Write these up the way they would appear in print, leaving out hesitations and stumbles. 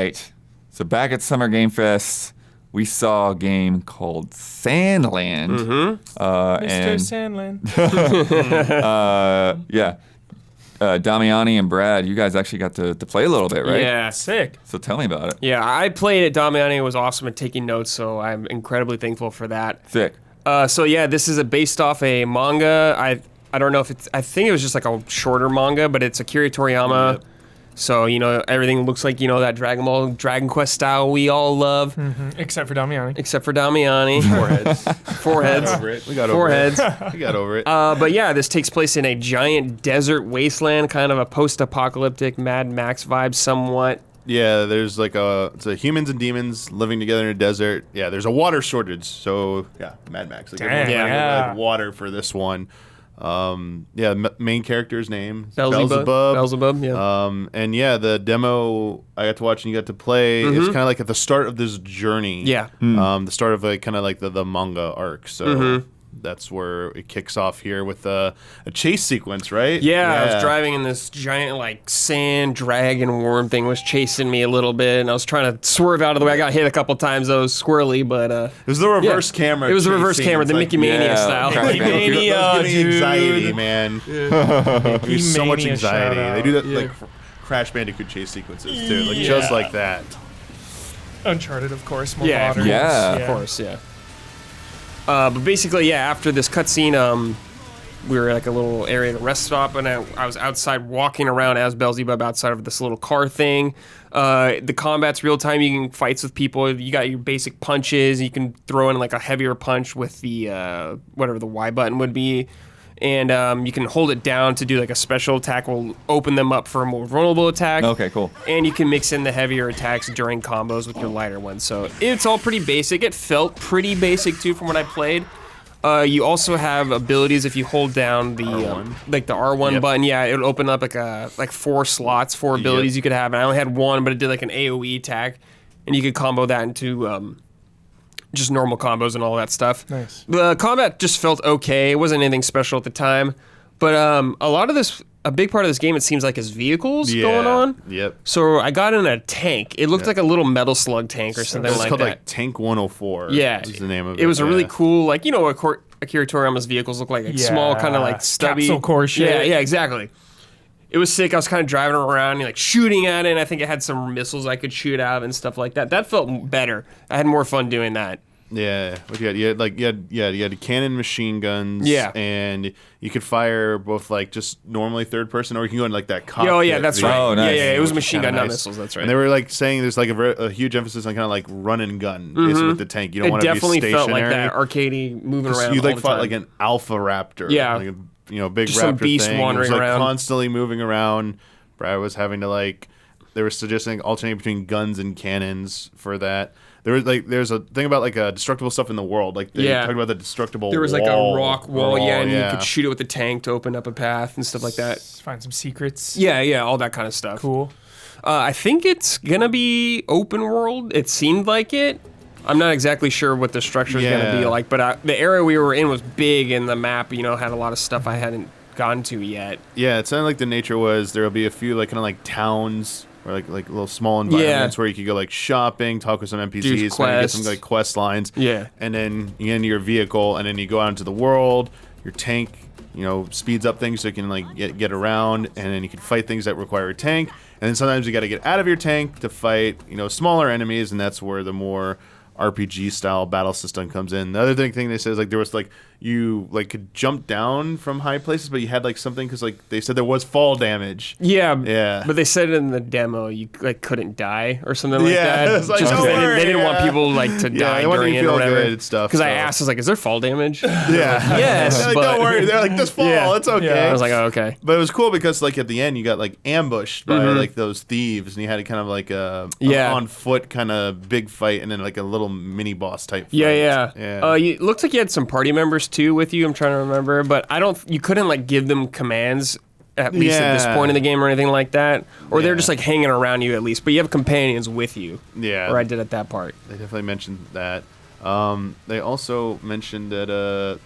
right. So back at Summer Game Fest, we saw a game called Sandland. Mr. Sandland. Damiani and Brad, you guys actually got to play a little bit, right? Yeah. Sick. So tell me about it. Yeah, I played it. Damiani was awesome at taking notes, so I'm incredibly thankful for that. Sick. This is based off a manga. I don't know if it's... I think it was just like a shorter manga, but it's Akira Toriyama. Yep. So, everything looks like, that Dragon Quest style we all love. Except for Damiani. Except for Damiani. Four heads. We got Four over heads. it. We got over it. But yeah, this takes place in a giant desert wasteland, kind of a post-apocalyptic Mad Max vibe somewhat. Yeah, there's like it's humans and demons living together in a desert. Yeah, there's a water shortage. So, yeah, Mad Max. Like, Damn, everyone's like water for this one. Main character's name Beelzebub, yeah. And yeah, the demo I got to watch and you got to play is kind of like at the start of this journey. Yeah. The start of like kind of like the manga arc. So that's where it kicks off here with a chase sequence, right? Yeah, I was driving in this giant like sand dragon worm thing was chasing me a little bit, and I was trying to swerve out of the way. I got hit a couple times. I was squirrely, but it was the reverse camera. It was the reverse camera, the Mickey Mania style. Crash Mickey Bandicoot. Mania, dude. Anxiety, man. There's so much Mania anxiety. shout-out. They do that like Crash Bandicoot chase sequences too, like just like that. Uncharted, of course. More Yeah, modern. yeah. Of course, yeah. But basically, yeah, after this cutscene, we were like a little area at a rest stop, and I was outside walking around as Beelzebub outside of this little car thing. The combat's real time. You can fights with people. You got your basic punches. You can throw in like a heavier punch with the whatever the Y button would be. And you can hold it down to do like a special attack. Will open them up for a more vulnerable attack. Okay, cool. And you can mix in the heavier attacks during combos with your lighter ones. So it's all pretty basic. It felt pretty basic too from what I played. You also have abilities if you hold down the like the R1 button. Yeah, it'll open up like 4 slots, 4 abilities you could have. And I only had one, but it did like an AoE attack, and you could combo that into just normal combos and all that stuff. Nice. The combat just felt okay. It wasn't anything special at the time, but a big part of this game, it seems like, is vehicles going on. Yep. So I got in a tank. It looked like a little metal slug tank or something It's like called that. like Tank 104. Yeah, is the name of it. It was a really yeah. cool, like, what Akira Toriyama's vehicles look like small, kind of like stubby. Capsule core shit. Yeah, exactly. It was sick. I was kind of driving around and like shooting at it, and I think it had some missiles I could shoot out and stuff like that. That felt better. I had more fun doing that. Yeah, what you had cannon machine guns. Yeah. And you could fire both like just normally third person, or you can go in like that cockpit. Oh yeah, that's view. right. Oh, nice. Yeah, it was Which is machine kinda gun, not nice. missiles. That's right. And they were like saying there's like a huge emphasis on kind of like run and gun basically with the tank. You don't It want to be definitely stationary. felt like that arcadey moving around. You all like the fought time. like an alpha raptor. Yeah. Like a big Just raptor some beast thing. wandering it was, like, around. constantly moving around. Brad was having to like they were suggesting alternating between guns and cannons for that. There's a thing about like destructible stuff in the world. Like they talked about the destructible. There was like a rock wall, and you yeah. could shoot it with the tank to open up a path and stuff like that. Find some secrets. Yeah, all that kind of stuff. Cool. I think it's gonna be open world. It seemed like it. I'm not exactly sure what the structure is gonna be like, but the area we were in was big, and the map, had a lot of stuff I hadn't gone to yet. Yeah, it sounded like the nature was there'll be a few like kind of like towns or like little small environments where you could go like shopping, talk with some NPCs, maybe get some like quest lines. Yeah. And then you get into your vehicle, and then you go out into the world. Your tank, speeds up things so you can like get around, and then you can fight things that require a tank. And then sometimes you got to get out of your tank to fight, smaller enemies, and that's where the more RPG style battle system comes in. The other thing they said is like there was like you like could jump down from high places, but you had like something because like they said there was fall damage. Yeah, but they said in the demo you like couldn't die or something like that. It's like, just 'cause don't they worry, didn't want people like to die they want during you it to or feel whatever. good and stuff. Because I asked, I was like, "Is there fall damage?" Yeah. Yes, They're like, but don't worry. They're like, this fall, it's okay. Yeah. I was like, "Oh, okay." But it was cool because like at the end you got like ambushed by like those thieves, and you had kind of like a on foot kind of big fight, and then like a little mini boss type fight. Yeah. Yeah. Looks like you had some party members too with you. I'm trying to remember, but you couldn't like give them commands at least at this point in the game or anything like that, or they're just like hanging around you at least. But you have companions with you. Yeah. Or I did at that part. They definitely mentioned that. They also mentioned that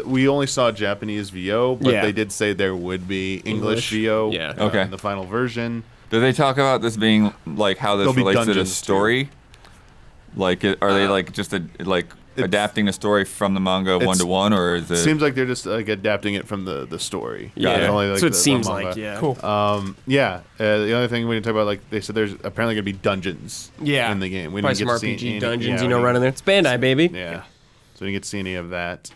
we only saw Japanese VO, but they did say there would be English VO Yeah. in the final version. Do they talk about this being like how this There'll be relates to the dungeons, story? Like, are they like just adapting the story from the manga one to one, or is it? Seems like they're just like adapting it from the story. Yeah, It's only, like, that's what it the seems manga. like. Yeah. Cool. The other thing we didn't talk about, like they said, there's apparently gonna be dungeons. Yeah. In the game, we Probably didn't some get to see RPG any, dungeons, yeah, running there. It's Bandai, baby. Yeah. So we didn't get to see any of that.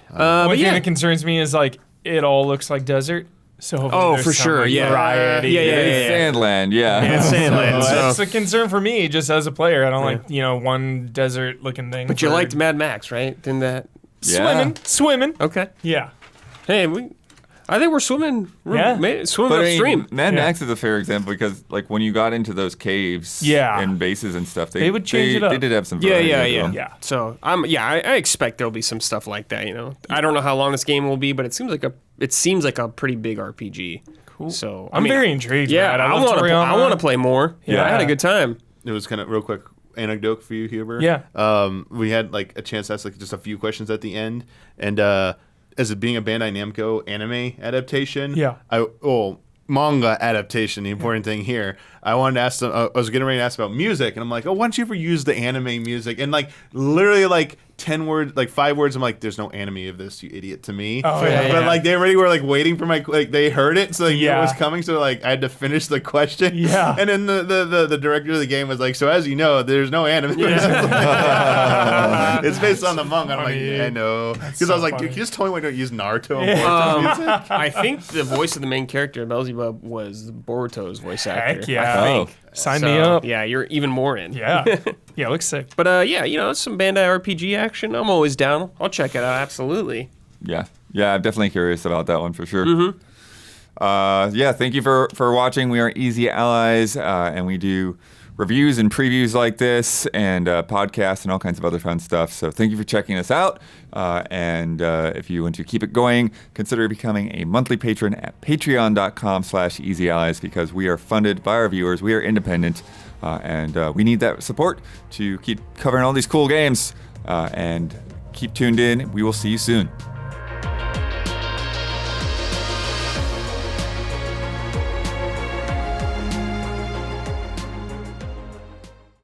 What But kind yeah. of concerns me is like it all looks like desert. So hopefully Oh, there's for some, sure, like, yeah. variety. Yeah. It's Sandland, yeah. Yeah, it's Sandland. So So. that's a concern for me, just as a player. I don't like one desert looking thing. But you for liked Mad Max, right? Didn't that? swimming. Okay. Yeah. Hey, I think we're swimming. Yeah. Swimming But I mean, upstream. Mad Yeah. Max is a fair example because, like, when you got into those caves Yeah. and bases and stuff, They would change it up. They did have some Yeah, variety yeah, to yeah. them. Yeah. So I expect there'll be some stuff like that. I don't know how long this game will be, but it seems like a pretty big RPG. Cool. So I'm very intrigued. Yeah, man. I love want to. Toriyama. I want to play more. Yeah, I had a Yeah. good time. It was kind of real quick anecdote for you, Huber. Yeah. We had like a chance to ask like just a few questions at the end, and as it being a Bandai Namco anime adaptation, manga adaptation. The important thing here, I wanted to ask them. I was getting ready to ask about music, and I'm like, oh, why don't you ever use the anime music? And like literally like 10 words, like 5 words. I'm like, there's no anime of this, you idiot, to me. Oh, yeah, But yeah. like they already were like waiting for my they heard it, so they knew it Yeah. was coming. So like I had to finish the question. Yeah. And then the director of the game was like, so as you know, there's no anime. It's based on the manga. I'm like, funny. yeah, I know. Because so I was like, funny. dude, can you just tell me why don't you use Naruto? music? I think the voice of the main character, Beelzebub, was Boruto's voice actor. Heck yeah. I think. Sign So, me up. Yeah, you're even more in. Yeah. Yeah, looks sick. But it's some Bandai RPG action. I'm always down. I'll check it out. Absolutely. Yeah, I'm definitely curious about that one for sure. Mm-hmm. Thank you for watching. We are Easy Allies, and we do reviews and previews like this, and podcasts and all kinds of other fun stuff. So thank you for checking us out. And if you want to keep it going, consider becoming a monthly patron at patreon.com/easyallies, because we are funded by our viewers. We are independent, and we need that support to keep covering all these cool games. And keep tuned in. We will see you soon.